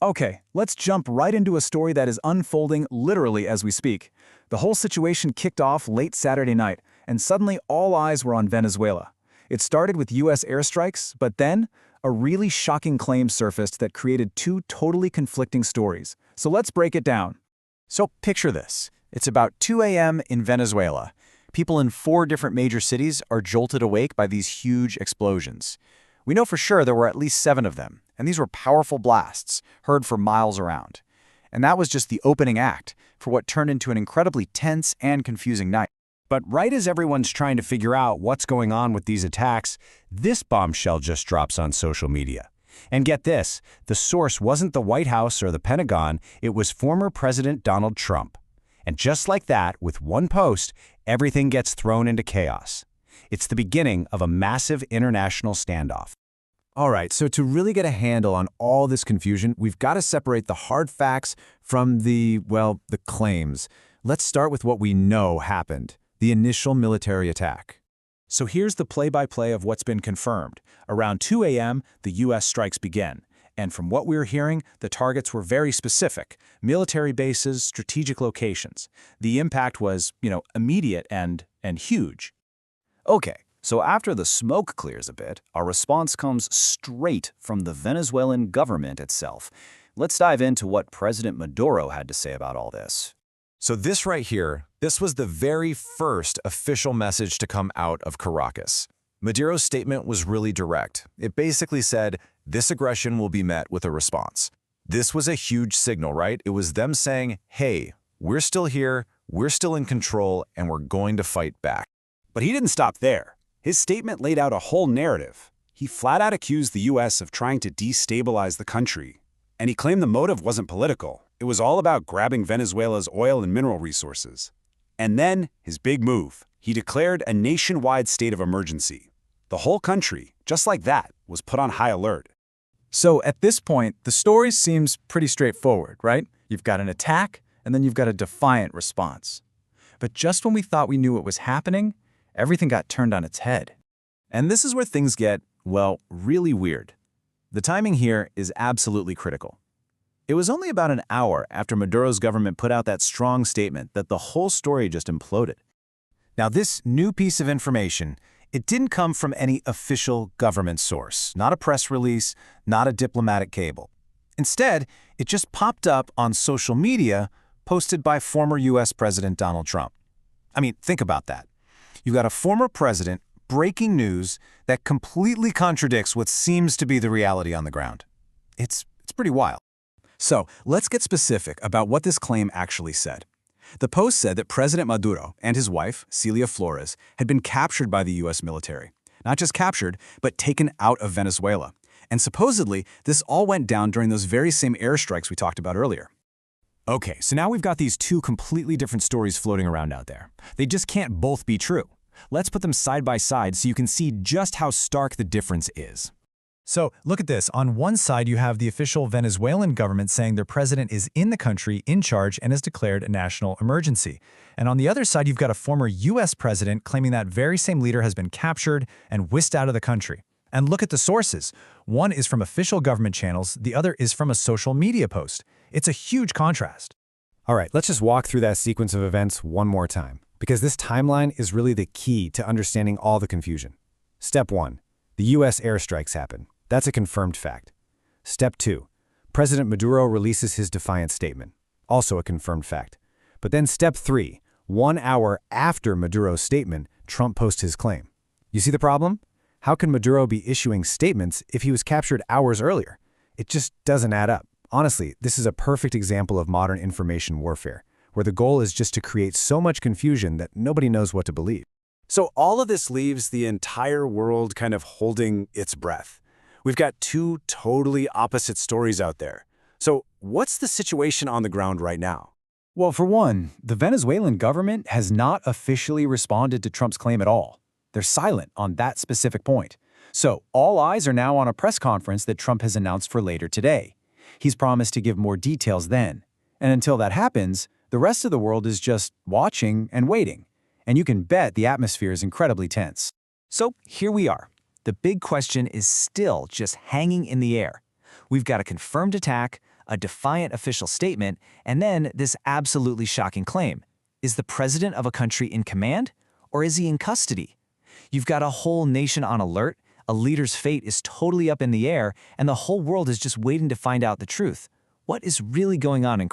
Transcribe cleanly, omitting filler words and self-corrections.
Okay, let's jump right into a story that is unfolding literally as we speak. The whole situation kicked off late Saturday night, and suddenly all eyes were on Venezuela. It started with U.S. airstrikes, but then a really shocking claim surfaced that created two totally conflicting stories. So let's break it down. So picture this. It's about 2 a.m. in Venezuela. People in 4 different major cities are jolted awake by these huge explosions. We know for sure there were at least 7 of them, and these were powerful blasts, heard for miles around. And that was just the opening act for what turned into an incredibly tense and confusing night. But right as everyone's trying to figure out what's going on with these attacks, this bombshell just drops on social media. And get this, the source wasn't the White House or the Pentagon, it was former President Donald Trump. And just like that, with one post, everything gets thrown into chaos. It's the beginning of a massive international standoff. All right, so to really get a handle on all this confusion, we've got to separate the hard facts from the claims. Let's start with what we know happened, the initial military attack. So here's the play-by-play of what's been confirmed. Around 2 a.m., the U.S. strikes began. And from what we're hearing, the targets were very specific: military bases, strategic locations. The impact was, immediate and huge. Okay, so after the smoke clears a bit, our response comes straight from the Venezuelan government itself. Let's dive into what President Maduro had to say about all this. So this right here, this was the very first official message to come out of Caracas. Maduro's statement was really direct. It basically said, this aggression will be met with a response. This was a huge signal, right? It was them saying, hey, we're still here, we're still in control, and we're going to fight back. But he didn't stop there. His statement laid out a whole narrative. He flat out accused the U.S. of trying to destabilize the country. And he claimed the motive wasn't political. It was all about grabbing Venezuela's oil and mineral resources. And then, his big move. He declared a nationwide state of emergency. The whole country, just like that, was put on high alert. So at this point, the story seems pretty straightforward, right? You've got an attack, and then you've got a defiant response. But just when we thought we knew what was happening, everything got turned on its head. And this is where things get, really weird. The timing here is absolutely critical. It was only about an hour after Maduro's government put out that strong statement that the whole story just imploded. Now, this new piece of information, it didn't come from any official government source, not a press release, not a diplomatic cable. Instead, it just popped up on social media posted by former U.S. President Donald Trump. I mean, think about that. You got a former president breaking news that completely contradicts what seems to be the reality on the ground. It's pretty wild. So let's get specific about what this claim actually said. The post said that President Maduro and his wife, Celia Flores, had been captured by the U.S. military. Not just captured, but taken out of Venezuela. And supposedly, this all went down during those very same airstrikes we talked about earlier. Okay, so now we've got these two completely different stories floating around out there. They just can't both be true. Let's put them side by side so you can see just how stark the difference is. So look at this. On one side, you have the official Venezuelan government saying their president is in the country, in charge, and has declared a national emergency. And on the other side, you've got a former U.S. president claiming that very same leader has been captured and whisked out of the country. And look at the sources. One is from official government channels, the other is from a social media post. It's a huge contrast. All right, let's just walk through that sequence of events one more time, because this timeline is really the key to understanding all the confusion. Step 1. The U.S. airstrikes happen. That's a confirmed fact. Step 2. President Maduro releases his defiant statement. Also a confirmed fact. But then step 3. 1 hour after Maduro's statement, Trump posts his claim. You see the problem? How can Maduro be issuing statements if he was captured hours earlier? It just doesn't add up. Honestly, this is a perfect example of modern information warfare, where the goal is just to create so much confusion that nobody knows what to believe. So all of this leaves the entire world kind of holding its breath. We've got two totally opposite stories out there. So what's the situation on the ground right now? Well, for one, the Venezuelan government has not officially responded to Trump's claim at all. They're silent on that specific point. So all eyes are now on a press conference that Trump has announced for later today. He's promised to give more details then. And until that happens, the rest of the world is just watching and waiting. And you can bet the atmosphere is incredibly tense. So here we are. The big question is still just hanging in the air. We've got a confirmed attack, a defiant official statement, and then this absolutely shocking claim. Is the president of a country in command, or is he in custody? You've got a whole nation on alert, a leader's fate is totally up in the air, and the whole world is just waiting to find out the truth. What is really going on in